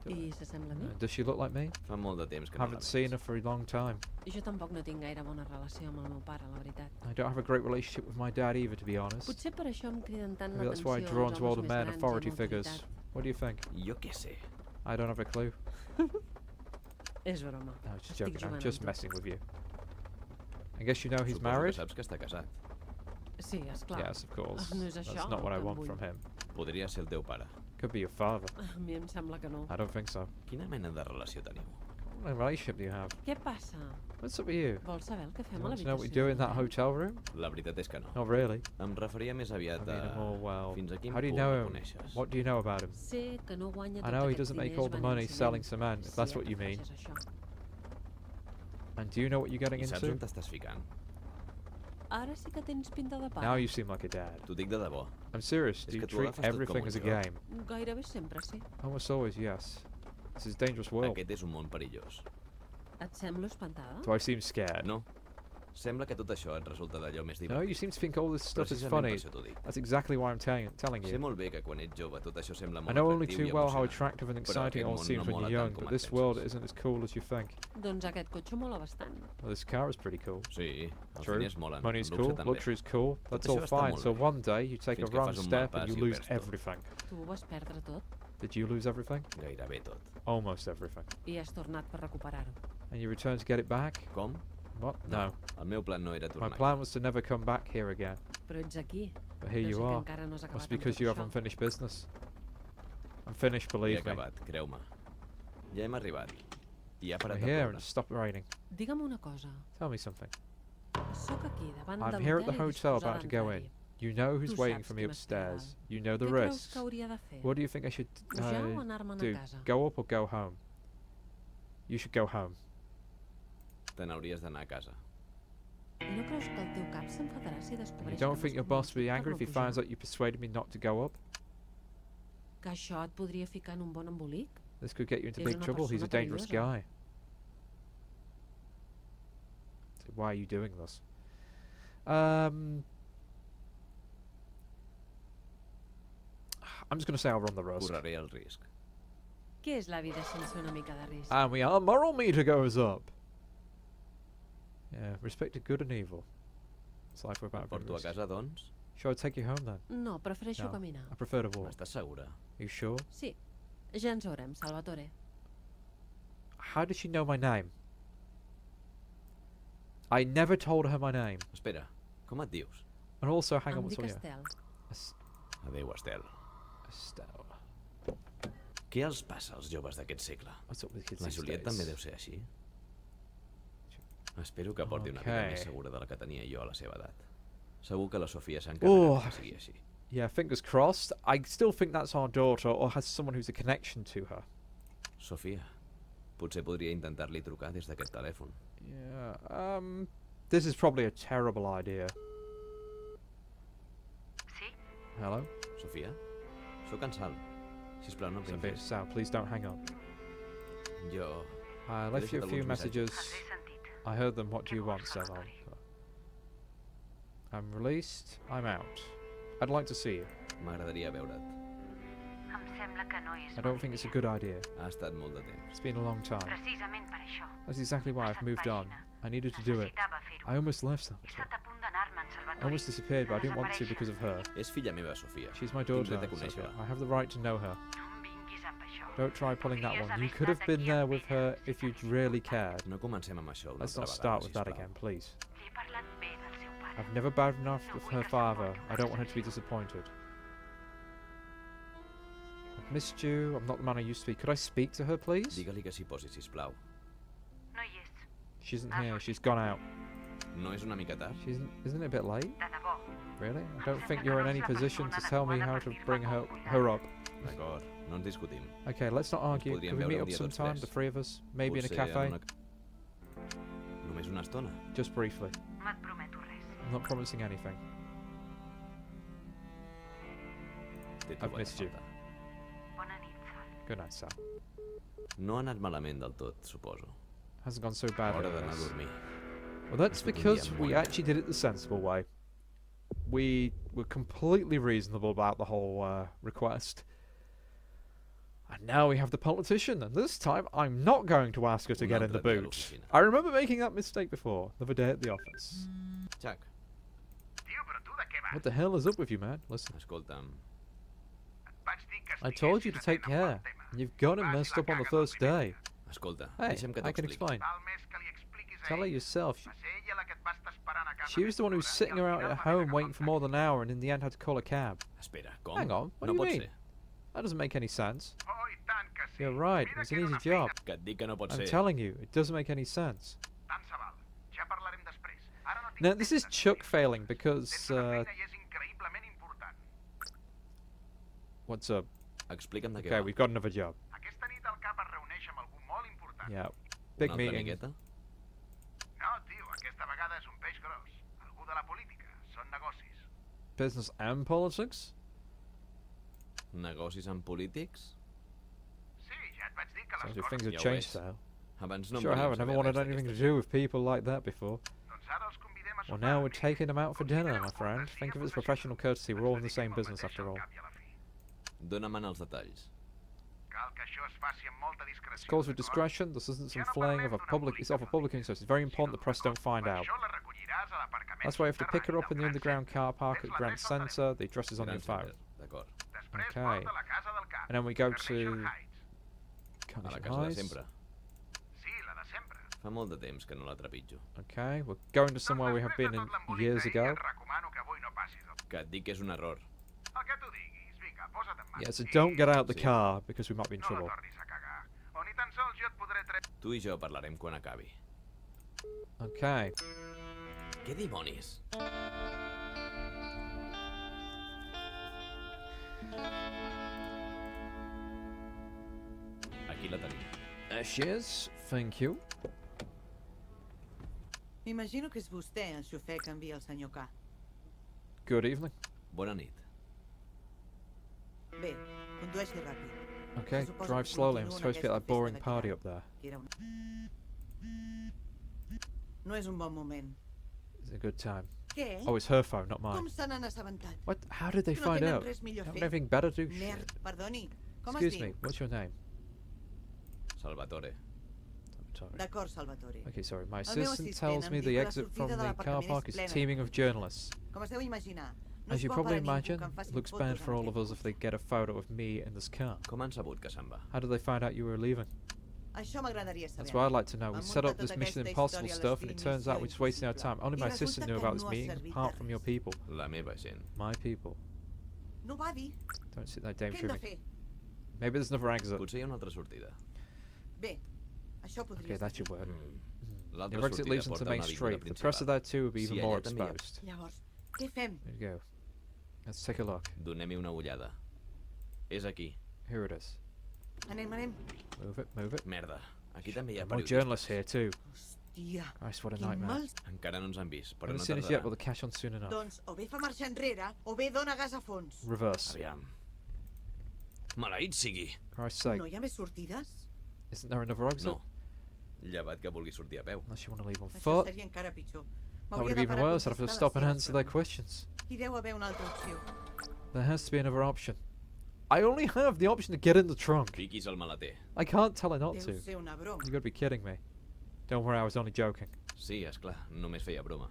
I s'assembla a mi? Does she look like me? Fa molt de temps que no la Haven't veig. seen her for a long time. Jo tampoc no tinc gaire bona relació amb el meu pare, la veritat. I don't have a great relationship with my dad either, to be honest. Potser per això em criden tant Maybe that's l'atenció why I'm drawn els to older homes més men, grans i authority amb figures. autoritat. What do you think? Jo què sé. I don't have a clue. És broma. No, just Estic joking. I'm jugant just amb tu. messing with you. I guess you know he's Suposo married? que saps que està casat. Sí, esclar. Yes, of course. No és That's això not what el I que em want vull. from him. Podria ser el teu pare. Could be your father. A mi em sembla que no. I don't think so. Quina mena de relació teniu? What relationship do you have? Què passa? What's up with you? Vols saber el que You fem a want to know what l'habitació? we do in that d'hotel? hotel room? La veritat és que no. Not really. Em referia més I aviat mean, a... oh, well. Fins a quin How do you punt know el him? coneixes? What do you know about him? Sé que no guanya I tots know he aquests doesn't make diners all the venent money ciment, selling cement, if si that's el what que you mean. fas és això. And do you know what you're getting I saps into? on t'estàs ficant? Ara sí que tens pinta de pare. Now you seem like a dad. T'ho dic de debò. I'm serious. És Do you que tu treat agafes tot com everything un as a joc. game? Gairebé sempre sí. Almost always, yes. This is a dangerous world. Aquest és un món perillós. Et semblo espantada? Do I seem scared? No. Sembla que tot això et resulta d'allò més No, divertit. you seem to think all this stuff is Precisament funny. per això t'ho dic. That's exactly why I'm telling Sé you. molt bé que quan ets jove tot això sembla I molt know only atractiu too i well how emocionant. attractive and Però exciting aquest it all món seems no when mola you're tant young, com but et this world penses. isn't as cool as you think. Doncs aquest cotxe mola bastant. Well, this car is pretty cool. Sí, els True. diners molen. Money's el luxe cool, també. luxury's cool. That's all això està fine. molt So bé. one day you take a Fins que wrong fas un step mal and pas you i ho lose perds tot. everything. Tu ho vas perdre tot Did you lose everything? Gairebé tot. Almost everything. i has tornat per recuperar-ho. And you return to get it back? Com? What? No. El meu plan no era My tornar. plan was to never come back here again. Però ets aquí. But here Deu you ser que are. encara no has acabat Must amb because tot you això. have unfinished business. I'm finished, He believe me. acabat, creu-me. Ja hem arribat. I ha We're parat de here ploure. and stop raining. Digue'm una cosa. Tell me something. Sóc aquí, davant I'm de here at the l'hotel i hotel disposada about to go in. d'entrar-hi. You know who's Tu waiting saps for me qui m'espera upstairs. You know the Què creus risks. que hauria de fer? What do you think I should Pujar o anar-me'n a do? casa? Go up or go home? You should go home. Te n'hauries d'anar a casa. I no creus que el teu cap s'enfadarà si descobreix You que don't m'has think your boss will be convençut angry per if he no finds pujar? out you persuaded me not to go up? Que això et podria ficar en un bon embolic? This could get you into És big una trouble. He's a persona dangerous perillosa. guy. So why are you doing this? I'm just going to say I'll run the risk. Correré el risc. Què és la vida sense una mica de risc? And our moral meter goes up. Yeah, respect to good and evil. It's life without Et porto a risk. casa, doncs? Shall I take you home then? No, prefereixo No. caminar. I prefer to walk. N'estàs segura? You sure? Sí, ja ens veurem, Salvatore. How does she know my name? I never told her my name. Espera, com et dius? And also, hang on, Em what's dic on here? Estel. Adéu, Estel. Estelle. Què els passa als joves d'aquest segle? What's up with kids La these Juliet days? també deu ser així. Espero que porti una vida Okay. més segura de la que tenia jo a la seva edat. Segur que la Sofia s'encarregarà que sigui així. Yeah, fingers crossed. I still think that's our daughter, or has someone who's a connection to her. Sofia, potser podria intentar-li trucar des d'aquest telèfon. Yeah, this is probably a terrible idea. Sí? Hello? Sofia? Sóc en Sal. Sisplau, no em It's a bit prenguis. Sal, please don't hang up. Jo... I left you a few messages. Els he sentit. I heard them. What do you Què want, vols, Sal? Salvatore? I'm released. I'm out. I'd like to see you. M'agradaria veure't. Em sembla que no és I don't bona think it's a idea. good idea. Ha estat molt de temps. It's been a long time. Precisament per això. That's exactly why I've moved on. I needed to do it. Necessitava fer-ho. I almost left He Salvatore. estat a punt d'anar-me'n, I Salvatore. almost disappeared, but I didn't want to because of her. És filla meva, Sofia. She's my Tinc daughter, dret a so conèixer-la. I have the right to know her. No em vinguis amb això. Don't try pulling that Podries one. You haver could have estat been aquí there amb with ella. her if you'd really cared. No comencem amb això una Let's altra not vegada, start with that sisplau. again, please. Li he parlat bé del seu pare. I've never badmouthed with her father. I don't want her to be disappointed. I've missed you. I'm not the man I used to be. Could I speak to her, please? Digue-li que s'hi posi, sisplau. No hi és. She isn't here. She's gone out. No és una mica tard? Isn't it a bit late? De debò. Really? I don't think you're in any position to tell me how to bring her up. D'acord, no ens discutim. Okay, let's not argue. podríem Could we veure meet un up dia tots sometime, tres. the three of us? Maybe in a Potser cafe? en una... Només una estona? Just briefly. No et prometo res. I'm not promising anything. T'he I've trobat a missed you. faltar. Bona nit, Sal. Good night, Sal. No ha anat malament del tot, suposo. Hasn't gone so bad. Hora I d'anar a guess. dormir. Well, that's Estic un because dia we molt actually did it the sensible way. We were completely reasonable about the whole request. And now we have the politician, and this time I'm not going to ask her to Un get in the altre dia a boot. l'oficina. I remember making that mistake before, the other day at the office. Chuck, Tio, però tu de què vas? What the hell is up with you, man? Listen, escolta'm, Et vaig dir que I told you to estiguessis take atent amb care, el tema. and you've got him Vas i messed la up on the cagues first al primer day. dia. escolta, Hey, deixa'm que I can t'expliqui. explain. Val més que li expliquis a Tell her ell. yourself. Va ser ella la que et va estar esperant a casa She was the one who was mitja sitting hora i al around final at va haver home d'agafar waiting un for more taxi. than an hour, and in the end had to call a cab. Espera, com? Hang on, what no do you pot mean? ser. That doesn't make any sense. Oh, i tant que sí. You're right, Mira it's que an era easy una job. feina. Que et dic que no pot I'm ser. telling you, it doesn't make any sense. Tant se val. Ja parlarem després. Ara no tinc Now, this is temps de Chuck discutir. failing because, Tens una feina i és increïblement important. what's up? Explica'm de què Okay, va. we've got another job. Aquesta nit el cap es reuneix amb algú molt important. Yeah, big Una altra meeting. miqueta? No, tio, aquesta vegada és un peix gros. Algú de la política. Són negocis. Business and politics? Negocis amb polítics? Sí, ja et vaig dir que Sounds les like coses... things have Ja ho changed, és. Sal. Abans no em Sure have. I volien never saber wanted res anything to d'aquestes do with people like that before. Doncs ara els convidem a Well, sopar, now we're amics. taking them out for dinner, my friend. Considero Think of it as cortesia professional courtesy. We're all in the Ens same dediquem al business mateix after al all. cap i a la fi. Dóna'm els detalls. Cal que això es faci amb molta discreció. This calls for d'acord? discretion. This isn't some Ja no flaying parlem of a d'una public. It's of a public interest. It's very important the press don't find Per out. això la recolliràs a l'aparcament That's why you have to pick her up in the subterrani del underground car park Tens at Grand l'adreça al telèfon. Center. The address is on Gran your phone. Center, D'acord. Després Okay. porta a la casa del cap. And then we go Carnation to Heights. A la Carnation casa de Heights. sempre. Sí, la de sempre. Fa molt de temps que no la trepitjo. Okay, we're going to somewhere we have been in years ago. Et recomano que avui no passis. Que et dic que és un error. El que tu diguis, vinga, posa't en marxa. Yeah, so don't get out the Sí. car because we might be in No la trouble. tornis a cagar. O ni tan sols jo et podré treure... Tu i jo parlarem quan acabi. Okay. Què dimonis? Aquí la tenim. There she is. Thank you. M'imagino que és vostè el xofer que envia el senyor K. Good evening. Bona nit. Bé, condueixi ràpid. Okay, Se suposa drive que slowly. I'm continua supposed to be at that aquesta boring festa party de up there. que era un... No és un bon moment. It's a good time. Què? Oh, it's her phone, not mine. Com se n'han assabentat? What? How did they No find tenen out? res millor a Haven't fer. anything better to do? Merd, Shit. perdoni. Com Excuse es me. diu? What's your name? Salvatore. Sorry. D'acord, Salvatore. Okay, sorry. My El meu assistant assistent tells em me diu the que la exit sortida from de the car l'aparcament park és is plena teeming de of gent. journalists. Com es deu imaginar, no As es you bo probably per a ningú imagine, que em it facin looks fotos bad for en all of aquest us if they get a photo of me in this car. Com han sabut que se'n va? How did they find out you were leaving? Això m'agradaria saber. That's what I'd like to know. We Vam set muntar up this tota Mission aquesta Impossible història a stuff and it turns out we're just wasting our time. Only I my assistant resulta knew que about this no ha meeting, servit apart de from your res. people. La meva gent. My people. No va dir. Don't sit there Què hem de daydreaming. fer? Maybe there's another exit. Potser hi ha una altra sortida. Bé, això podria Okay, estar that's your bé. word. Mm. L'altra The exit sortida leads into porta the main a una street. avinguda The press of principal. that too would be Sí, even more allà també hi ha- exposed. Llavors, què fem? There you go. Let's take a look. Donem-hi una ullada. És aquí. Here it is. Anem. Move it, move it. Merda. Aquí també hi ha More periodistes. journalists here too. Hòstia, Christ, what a quin nightmare. mals... Encara no ens han vist, però Haven't no seen us yet, tardarà. but the cash on soon enough. Doncs o bé fa marxa enrere, o bé dona gas a fons. Reverse. Aviam. Maleït sigui. Christ's sake. No hi ha més sortides? Isn't there another exit? No. Llevat que vulgui sortir a peu. Unless you want to leave on Això foot. seria encara pitjor. That M'hauria would de be even parar a worse. I'd have to contestar stop and les answer seves their preguntes. questions. Hi deu haver una altra opció. There has to be another option. I only have the option to get in the trunk. Fiquis el maleter. I can't tell her not Deu to. ser una broma. You gotta be kidding me. Don't worry, I was only joking. Sí, és clar, només feia broma.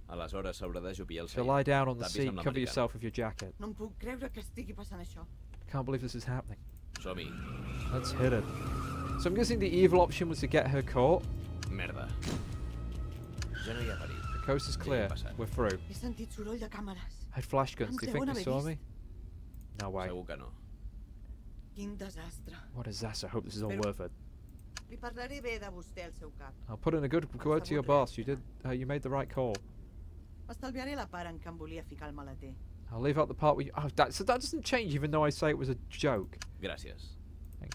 Aleshores s'haurà de jupiar el So seient. lie down on the Tapis seat, amb cover l'americana. yourself with your jacket. No em puc creure que estigui passant això. Can't believe this is happening. Som-hi. Let's hit it. So I'm guessing the evil option was to get her caught. Merda. Ja no hi ha perill. The coast is clear. We're through. He sentit soroll de càmeres. I had flash guns. Do you think Deuen they haver saw me? No way. Segur que no. Quin desastre. What a disaster. I hope this is all Però- worth it. Li parlaré bé de vostè al seu cap. I'll put in a good word to your boss. You made the right call. M'estalviaré la part en què em volia ficar el maleter. I'll leave out the part where you... Oh, so that doesn't change even though I say it was a joke. Gràcies.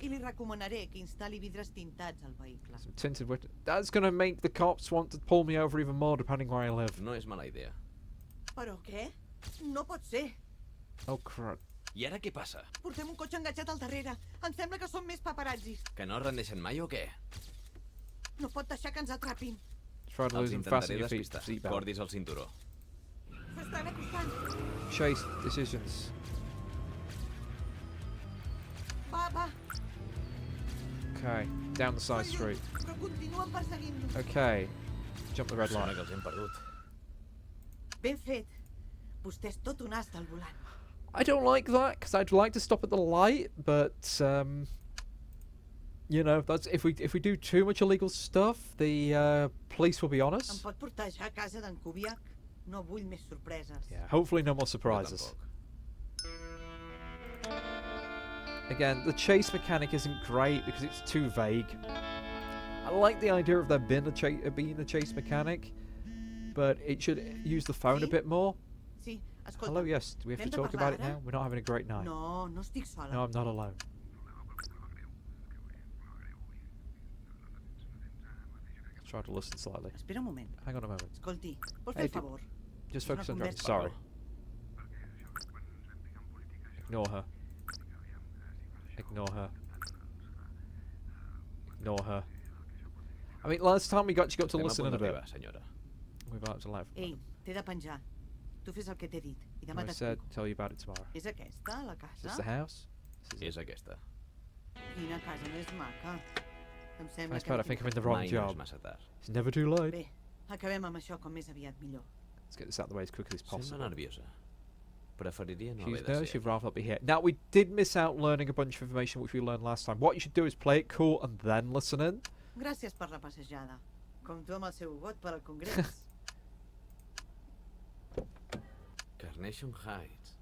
I li recomanaré que instal·li vidres tintats al vehicle. Some tinted wood. That's going to make the cops want to pull me over even more depending where I live. No és mala idea. Però què? No pot ser. Oh, crap. I ara què passa? Portem un cotxe enganxat al darrere. Em sembla que són més paparazzis. Que no es rendeixen mai o què? No pot deixar que ens atrapin. Try to Els lose and fasten intentaré your feet. despistar. Seatbelt. Cordis al cinturó. S'estan acostant. Chase decisions. Va. Okay, down the side Són street. lluny, però continuen perseguint-nos. Okay, jump the red Sembla line. que els hem perdut. Ben fet. Vostè és tot un ast al volant. I don't like that because I'd like to stop at the light, but you know, that's if we do too much illegal stuff, the police will be on Em us. pot portar ja a casa d'en Kubiak? No vull més sorpreses. Yeah, hopefully no more Jo surprises. tampoc. Again, the chase mechanic isn't great because it's too vague. I like the idea of there being a chase mechanic, but it should use the phone a Sí? bit more. Sí, escolta. Hello, yes. Do we have to Hem de talk parlar about it ara? now? We're not having a great night. No estic sola. No, I'm not alone. Let's try to listen slightly. Espera un moment. Hang on a moment. Escolti, vol Hey, fer el favor? Just És una focus on driving. conversa. Sorry. Ignore her. Ignore her. Ignore her. I mean, last time you got to Estem a listen punt in a bit. d'arribar, senyora. We're about to left. Ei, t'he de penjar. Tu fes el que t'he dit i demà I said, t'explico. tell you about it tomorrow. És aquesta, la Is this casa? the house? This is És aquesta. Quina casa més maca. Em sembla Nice que... part. I think I'm in the wrong Mai no és job. massa tard. It's never too late. Bé, acabem amb això com més aviat millor. Let's get this out of the way as quickly as Sembla possible. nerviosa. Preferiria no She's haver de nervous, ser. she'd rather not be here. Now, we did miss out learning a bunch of information which we learned last time. What you should do is play it cool and then listen in. Gràcies per la passejada. Com tu amb el seu got per al congrés. Carnation Heights.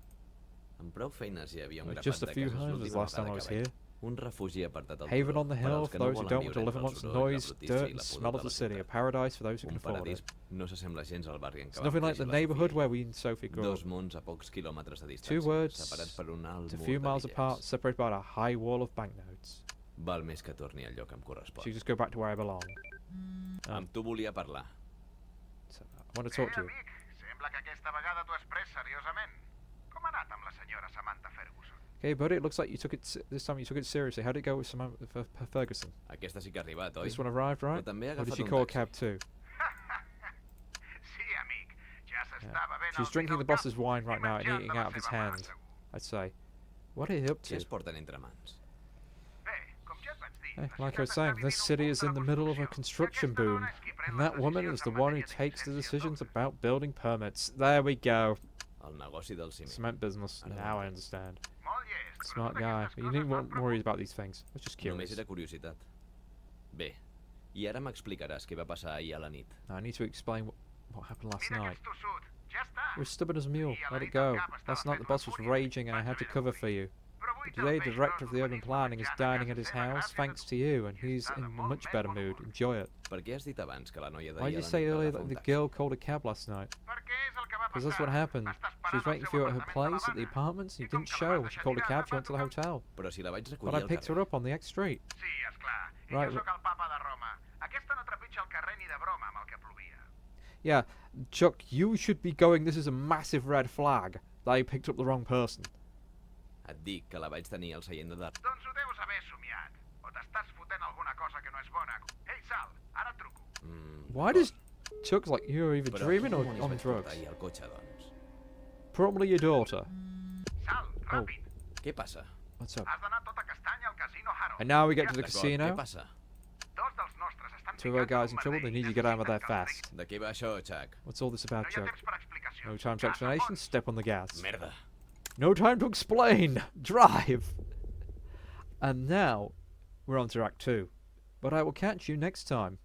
Amb prou feines hi havia un grapat Just a de few cases homes l'última last time I vegada was que vaig. here. Un refugi apartat al Haven turó, on the per hill als for que no those who volen don't want to viure live entre el amongst soroll, la noise, brutícia dirt, i and la smell pudor of de the city. A ciutat. paradise for those who can Un afford paradís it. no s'assembla gens al barri en què It's vam nothing like créixer the la neighborhood Sofia. where we and Sophie grew Dos up. mons a pocs quilòmetres de Two distància, words, separats per un alt it's a mur few de miles apart, bitllets. separated by a high wall of banknotes. Val més que torni al lloc que em correspon. So you just go back to where I belong. Amb tu volia parlar. So, I want to talk to you. amic, sembla que aquesta vegada t'ho has pres seriosament. Com ha anat amb la senyora Samantha Ferguson? Okay, buddy, it looks like you took it this time. You took it seriously. How did it go with Samantha Ferguson? Aquesta sí que ha arribat, oi? This one arrived, right? Però també ha Or did agafat she un call a taxi. cab too? Sí, amic, ja Yeah. s'estava ben She's al drinking the final boss's cap wine right i now and menjant eating de la out of his seva mà, hand. segur. I'd say. What are you up Què to? es porten entre mans? Bé, com ja et vaig dir, Hey, la like I was ciutat saying, està this vivint un city boom is de in the middle of a revolució, i construction aquesta boom, dona és qui pren and les that woman is decisions the en one who matèria takes the d'existència decisions pública. about building permits. There we go. El negoci del ciment. Cement business. Ara Now ho I entenc. understand. Molt llest, però Smart totes guy. aquestes You coses needn't van worry about these things. I was just Només curious. era curiositat. Bé, i ara m'explicaràs què va passar ahir a la nit. Now I need to explain what happened last Mira que night. ets tossut, ja està. We're stubborn as a mule. Sí, a la Let it nit el go. cap estava Last night fet the boss was una fúria. raging and I Vaig had to haver de cover morir. for you. Today, the director of the urban planning is dining at his house thanks to you, and he's in a much better mood. Enjoy it. Per què has dit abans que la noia Why d'ahir did you a la say nit va earlier agafar that un the taxi? girl called a cab last night? Perquè és el que va Because that's what passar. happened. Està She was esperant waiting el for you seu at her apartament place de at the l'Havana. apartments, and you I com didn't que show. la When van she called a deixar cab, tirada, she went to the va trucar hotel. Però si la vaig But recollir I al picked her carrer. up on the X street. Sí, esclar. I Right, jo sóc el papa de Roma. Aquesta no trepitja el carrer ni de broma amb el que plovia. Yeah, Chuck, you should be going, this is a massive red flag that you picked up the wrong person. Et dic que la vaig tenir al seient de darrere. Doncs ho deus haver somiat. O t'estàs fotent alguna cosa que no és bona. Ei, Sal, ara et truco. Why does Chuck's like, you're either Però dreaming com or dimonis on vaig portar drugs? ahir al cotxe, doncs? Probably your daughter. Sal, ràpid. Què passa? What's up? Has d'anar tota castanya al casino Harrow. And now we get to the D'acord, casino. què passa? Dos dels nostres estan Two of our ficats guys en in un trouble, they merder need i you to get out of there necessiten que els fast. De què va això, Chuck? What's all this about, No hi ha Chuck? temps per explicacions. No time for Gas a explanation, fons. step on the gas. Merda. No time to explain! Drive! And now, we're on to Act 2. But I will catch you next time.